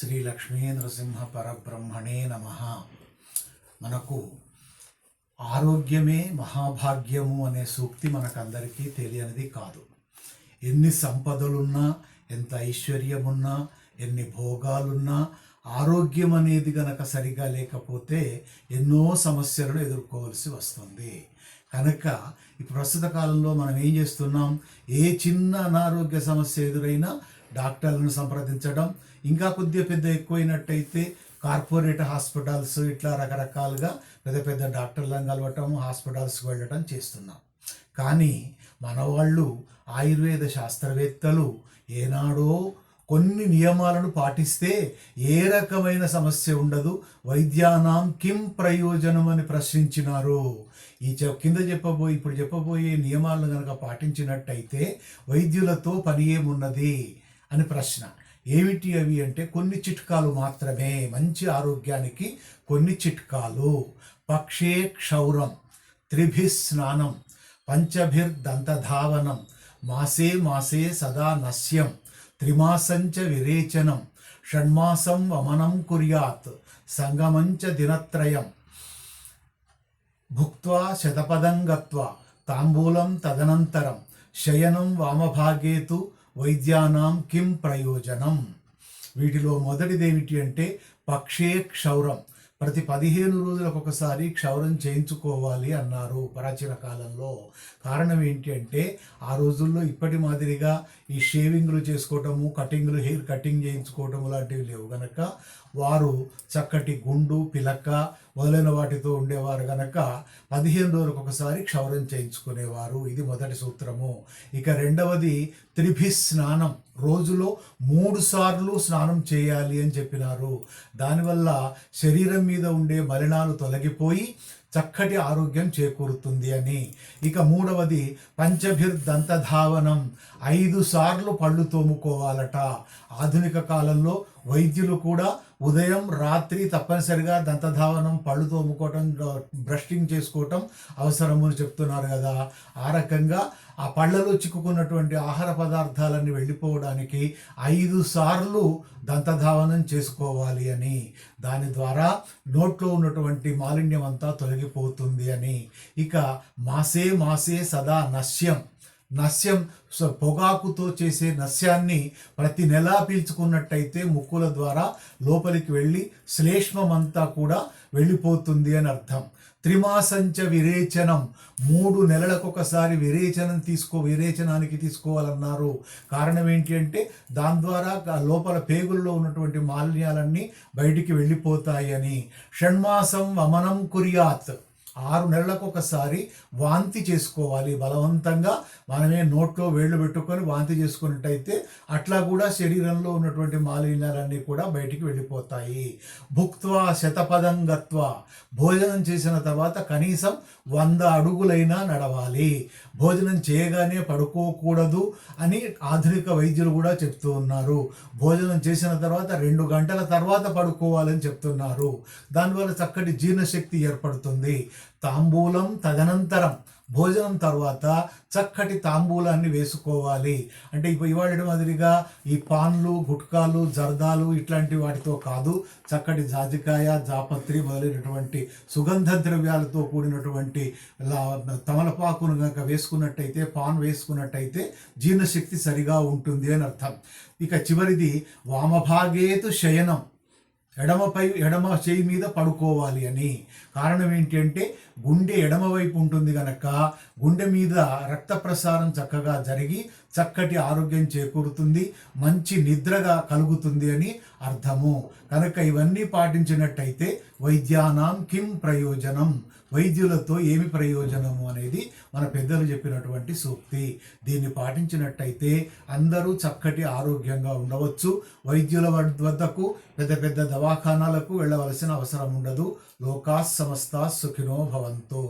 శ్రీ లక్ష్మీ నరసింహ పరబ్రహ్మణే నమః. మనకు ఆరోగ్యమే మహాభాగ్యము అనే సూక్తి మనకందరికీ తెలియనిది కాదు. ఎన్ని సంపదలున్నా, ఎంత ఐశ్వర్యమున్నా, ఎన్ని భోగాలున్నా ఆరోగ్యం అనేది గనక సరిగా లేకపోతే ఎన్నో సమస్యలను ఎదుర్కోవాల్సి వస్తుంది. కనుక ఈ ప్రస్తుత కాలంలో మనం ఏం చేస్తున్నాం, ఏ చిన్న అనారోగ్య సమస్య ఎదురైనా డాక్టర్లను సంప్రదించడం, ఇంకా కొద్దిగా పెద్ద ఎక్కువైనట్టయితే కార్పొరేట్ హాస్పిటల్స్ ఇట్లా రకరకాలుగా పెద్ద పెద్ద డాక్టర్లను కలవటం, హాస్పిటల్స్కి వెళ్ళటం చేస్తున్నాం. కానీ మన వాళ్ళు ఆయుర్వేద శాస్త్రవేత్తలు ఏనాడో కొన్ని నియమాలను పాటిస్తే ఏ రకమైన సమస్య ఉండదు, వైద్యానాం కిం ప్రయోజనం అని ప్రశ్నించినారు. ఇప్పుడు చెప్పబోయే నియమాలను కనుక పాటించినట్టయితే వైద్యులతో పని ఏమున్నది అని ప్రశ్న. ఏమిటి అవి అంటే కొన్ని చిట్కాలు మాత్రమే, మంచి ఆరోగ్యానికి కొన్ని చిట్కాలు. పక్షే క్షౌరం, త్రిభిస్నానం, పంచభిర్దంతధావనం, మాసే మాసే సదా నస్యం, త్రిమాసంచ విరేచనం, షణ్మాసం వమనం కుర్యాత్, సంగమంచ దినత్రయం, భుక్త్వా శతపదం గత్వా, తాంబూలం తదనంతరం, శయనం వామభాగేతు, వైద్యానాం కిం ప్రయోజనం. వీటిలో మొదటిదేమిటి అంటే పక్షే క్షౌరం. ప్రతి 15 రోజులకు ఒకసారి క్షౌరం చేయించుకోవాలి అన్నారు ప్రాచీన కాలంలో. కారణం ఏంటి అంటే ఆ రోజుల్లో ఇప్పటి మాదిరిగా ఈ షేవింగ్లు చేసుకోవటము, హెయిర్ కటింగ్ చేయించుకోవటము లాంటివి లేవు గనక వారు చక్కటి గుండు, పిలక మొదలైన వాటితో ఉండేవారు గనక 15 రోజులకు ఒకసారి క్షౌరం చేయించుకునేవారు. ఇది మొదటి సూత్రము. ఇక రెండవది త్రిభిస్నానం, రోజులో 3 సార్లు స్నానం చేయాలి అని చెప్పినారు. దానివల్ల శరీరం మీద ఉండే మలినాలు తొలగిపోయి చక్కటి ఆరోగ్యం చేకూరుతుంది అని. ఇక మూడవది పంచభిర్దంతధావనం, 5 సార్లు పళ్ళు తోముకోవాలట. ఆధునిక కాలంలో వైద్యులు కూడా ఉదయం రాత్రి తప్పనిసరిగా దంతధావనం, పళ్ళు తోముకోవటం, బ్రషింగ్ చేసుకోవటం అవసరము అని చెప్తున్నారు కదా. ఆ రకంగా ఆ పళ్ళలో చిక్కుకున్నటువంటి ఆహార పదార్థాలన్నీ వెళ్ళిపోవడానికి 5 సార్లు దంతధావనం చేసుకోవాలి అని. దాని ద్వారా నోట్లో ఉన్నటువంటి మాలిన్యం అంతా తొలగిపోతుంది అని. ఇక మాసే మాసే సదా నస్యం, పొగాకుతో చేసే నస్యాన్ని ప్రతి నెలా పీల్చుకున్నట్టయితే ముక్కుల ద్వారా లోపలికి వెళ్ళి శ్లేష్మమంతా కూడా వెళ్ళిపోతుంది అని అర్థం. త్రిమాసంచ విరేచనం, 3 నెలలకు ఒకసారి విరేచనానికి తీసుకోవాలన్నారు. కారణం ఏంటి అంటే దాని ద్వారా లోపల పేగుల్లో ఉన్నటువంటి మాలిన్యాలన్నీ బయటికి వెళ్ళిపోతాయి అని. షణ్మాసం వమనం కుర్యాత్, 6 నెలలకు ఒకసారి వాంతి చేసుకోవాలి. బలవంతంగా మనమే నోట్లో వేళ్ళు పెట్టుకొని వాంతి చేసుకున్నట్టయితే అట్లా కూడా శరీరంలో ఉన్నటువంటి మాలిన్యాలన్నీ కూడా బయటికి వెళ్ళిపోతాయి. భుక్త్వా శతపదం గత్వా, భోజనం చేసిన తర్వాత కనీసం 100 అడుగులైనా నడవాలి. భోజనం చేయగానే పడుకోకూడదు అని ఆధునిక వైద్యులు కూడా చెప్తూ ఉన్నారు. భోజనం చేసిన తర్వాత 2 గంటల తర్వాత పడుకోవాలని చెప్తున్నారు. దానివల్ల చక్కటి జీర్ణశక్తి ఏర్పడుతుంది. తాంబూలం తదనంతరం, భోజనం తర్వాత చక్కటి తాంబూలాన్ని వేసుకోవాలి. అంటే ఇవాళ మాదిరిగా ఈ పాన్లు, గుట్కాలు, జర్దాలు ఇట్లాంటి వాటితో కాదు, చక్కటి జాజికాయ, జాపత్రి మొదలైనటువంటి సుగంధ ద్రవ్యాలతో కూడినటువంటి తమలపాకును కనుక వేసుకున్నట్టయితే, పాన్ వేసుకున్నట్టయితే జీర్ణశక్తి సరిగా ఉంటుంది అని అర్థం. ఇక చివరిది వామభాగేతు శయనం, ఎడమ చేయి మీద పడుకోవాలి అని. కారణం ఏంటి అంటే గుండె ఎడమవైపు ఉంటుంది కనుక గుండె మీద రక్త ప్రసారం చక్కగా జరిగి చక్కటి ఆరోగ్యం చేకూరుతుంది, మంచి నిద్రగా కలుగుతుంది అని అర్థము. కనుక ఇవన్నీ పాటించినట్టయితే వైద్యానాం కిం ప్రయోజనం, వైద్యులతో ఏమి ప్రయోజనము అనేది మన పెద్దలు చెప్పినటువంటి సూక్తి. దీన్ని పాటించినట్టయితే అందరూ చక్కటి ఆరోగ్యంగా ఉండవచ్చు. వైద్యుల వద్దకు, పెద్ద పెద్ద దవాఖానాలకు వెళ్ళవలసిన అవసరం ఉండదు. లోకా సమస్తా సుఖినో భవంతు.